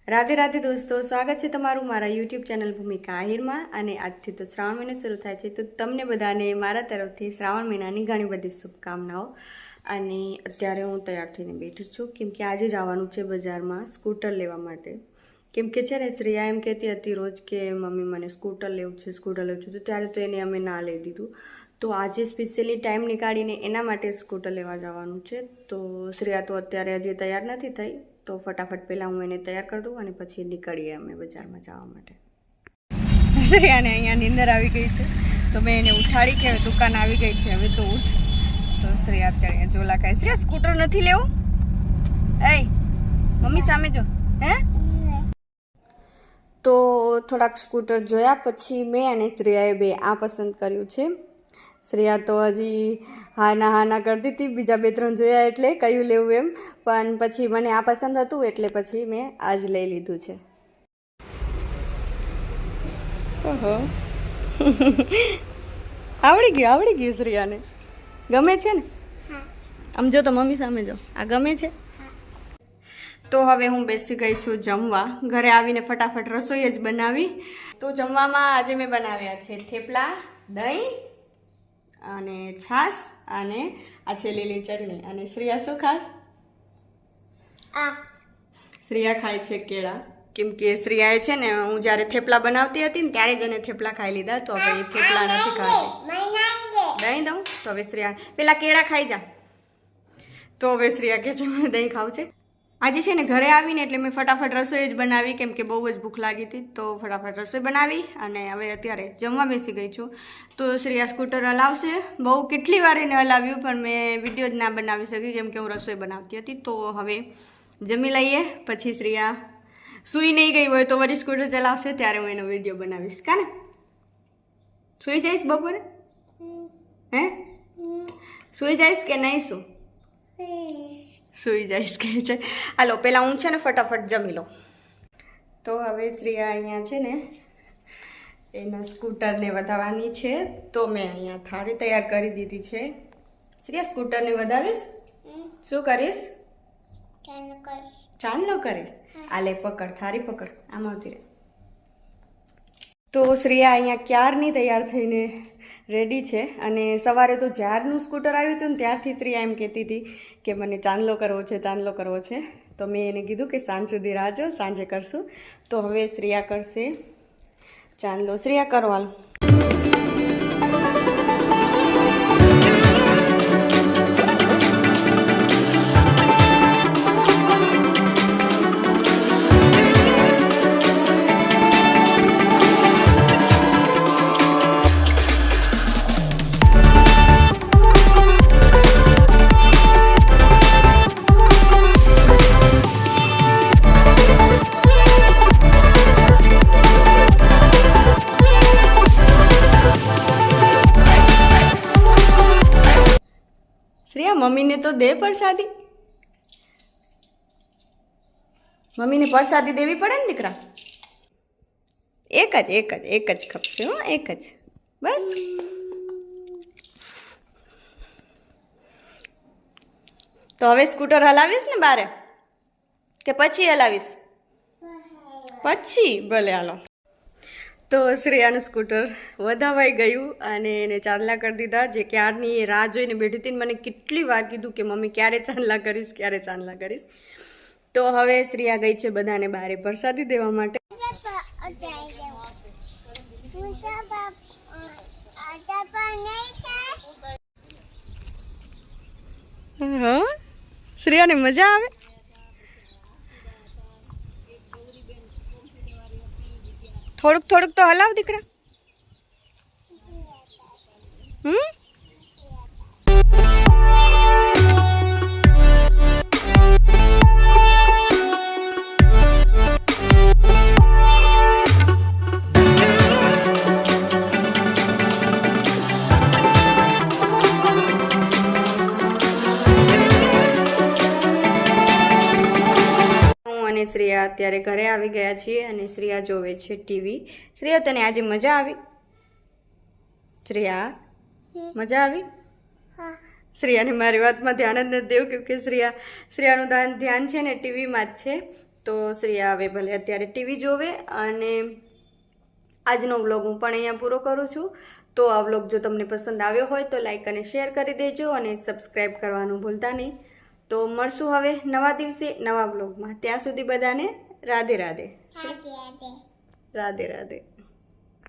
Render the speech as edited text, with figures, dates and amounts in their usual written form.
રાધે રાધે દોસ્તો, સ્વાગત છે તમારું મારા યુટ્યુબ ચેનલ ભૂમિકા આહિરમાં. અને આજથી તો શ્રાવણ મહિનો શરૂ થાય છે, તો તમને બધાને મારા તરફથી શ્રાવણ મહિનાની ઘણી બધી શુભકામનાઓ. અને અત્યારે હું તૈયાર થઈને બેઠું છું, કેમ કે આજે જવાનું છે બજારમાં સ્કૂટર લેવા માટે. કેમ કે છે ને શ્રેયા એમ કહેતી હતી રોજ કે મમ્મી મને સ્કૂટર લેવું છે, તો ત્યારે તો એને અમે ના લઈ દીધું. તો આજે સ્પેશિયલી ટાઈમ નીકાળીને એના માટે સ્કૂટર લેવા જવાનું છે. તો શ્રેયા તો અત્યારે હજી તૈયાર નથી થઈ, તો ફટાફટ પહેલાં હું એને તૈયાર કરી દઉં અને પછી નીકળીએ અમે બજારમાં જવા માટે. શ્રેયાને અહીંયા નીંદર આવી ગઈ છે, તો મેં એને ઉઠાડી કે હવે દુકાન આવી ગઈ છે, હવે તો ઉઠ. તો શ્રેયા અત્યારે અહીંયા જોલા ખાય. શ્રેયા સ્કૂટર નથી લેવું? એ મમ્મી સામે જો. હે તો થોડાક સ્કૂટર જોયા પછી મેં અને શ્રેયાએ બે આ પસંદ કર્યું છે. શ્રેયા તો હજી હાના કરતી હતી, બીજા બે ત્રણ જોયા એટલે કયું લેવું એમ, પણ પછી મને આ પસંદ હતું એટલે પછી મેં આ જ લઈ લીધું છે. ઓહો આવડી ગયું શ્રેયાને. ગમે છે ને? આમ જો તો મમ્મી સામે જો, આ ગમે છે. તો હવે હું બેસી ગઈ છું જમવા. ઘરે આવીને ફટાફટ રસોઈ જ બનાવી. તો જમવામાં આજે મેં બનાવ્યા છે થેપલા, દહીં અને છાશ, અને આ છે લીલી ચટણી. અને શ્રેયા શું ખાસ? શ્રેયા ખાય છે કેળા, કેમ કે શ્રેયાએ છે ને હું જ્યારે થેપલા બનાવતી હતી ને ત્યારે જ એને થેપલા ખાઈ લીધા, તો હવે એ થેપલા નથી ખાતી. દહીં દઉં તો હવે શ્રેયા પેલા કેળા ખાઈ જા. તો હવે શ્રેયા કહે છે મને દહીં ખાવું છે. આજે છે ને ઘરે આવીને એટલે મેં ફટાફટ રસોઈ જ બનાવી, કેમ કે બહુ જ ભૂખ લાગી હતી. તો ફટાફટ રસોઈ બનાવી અને હવે અત્યારે જમવા બેસી ગઈ છું. તો શ્રેયા સ્કૂટર હલાવશે. બહુ કેટલી વાર એને હલાવ્યું, પણ મેં વિડીયો જ ના બનાવી શકી કેમ કે હું રસોઈ બનાવતી હતી. તો હવે જમી લઈએ, પછી શ્રેયા સૂઈ નહીં ગઈ હોય તો વળી સ્કૂટર ચલાવશે, ત્યારે હું એનો વિડીયો બનાવીશ. કાને સૂઈ જઈશ બપોરે? હે સૂઈ જઈશ કે નહીં? સૂઈ જઈશ કહે છે. હાલો પહેલાં હું છે ને ફટાફટ જમી લઉં. તો હવે શ્રેયા અહીંયા છે ને એના સ્કૂટરને વધારવાની છે, તો મેં અહીંયા થાળી તૈયાર કરી દીધી છે. શ્રેયા સ્કૂટરને વધાવીશ? શું કરીશ? ચાંદલો કરીશ. આ લે પકડ, થાળી પકડ, આમ આવતી રહે. તો શ્રેયા અહીંયા ક્યારની તૈયાર થઈને રેડી છે. અને સવારે તો જ્યારનું સ્કૂટર આવ્યું હતું ને ત્યારથી શ્રેયા એમ કહેતી હતી કે મને ચાંદલો કરવો છે. તો મેં એને કીધું કે સાંજ સુધી રાહ જો, સાંજે કરશું. તો હવે શ્રેયા કરશે ચાંદલો. શ્રેયા કરવાનું. શ્રેયા મમ્મીને તો દે પ્રસાદી. મમ્મીને પ્રસાદી દેવી પડે ને દીકરા. એક જ ખપશે હો, એક જ બસ. તો હવે સ્કૂટર હલાવીશ ને બારે કે પછી હલાવીશ? પછી ભલે, હાલો. તો શ્રેયાનું સ્કૂટર વધાવાઈ ગયું અને એને ચાંદલા કરી દીધા. જે ક્યારની રાહ જોઈને બેઠી હતી, મને કેટલી વાર કીધું કે મમ્મી ક્યારે ચાંદલા કરીશ. તો હવે શ્રેયા ગઈ છે બધાને બહારે પ્રસાદી દેવા માટે. હા શ્રેયાને મજા આવે. થોડુંક તો હલાવ દીકરા. શ્રેયા અત્યારે ઘરે આવી ગયા છીએ અને શ્રેયા જોવે છે ટીવી. શ્રેયા તને આજે મજા આવી? શ્રેયા મજા આવી? શ્રેયાને મારી વાતમાં ધ્યાન જ નથી દેવું, કેમ કે શ્રેયાનું ધ્યાન છે ને ટીવીમાં જ છે. તો શ્રેયા હવે ભલે અત્યારે ટીવી જોવે. અને આજનો વ્લોગ હું પણ અહીંયા પૂરો કરું છું. તો આ વ્લોગ જો તમને પસંદ આવ્યો હોય તો લાઈક અને શેર કરી દેજો અને સબસ્ક્રાઈબ કરવાનું ભૂલતા નહીં. તો મળશું હવે નવા દિવસે નવા વ્લોગમાં. ત્યાં સુધી બધાને રાધે રાધે. રાધે રાધે.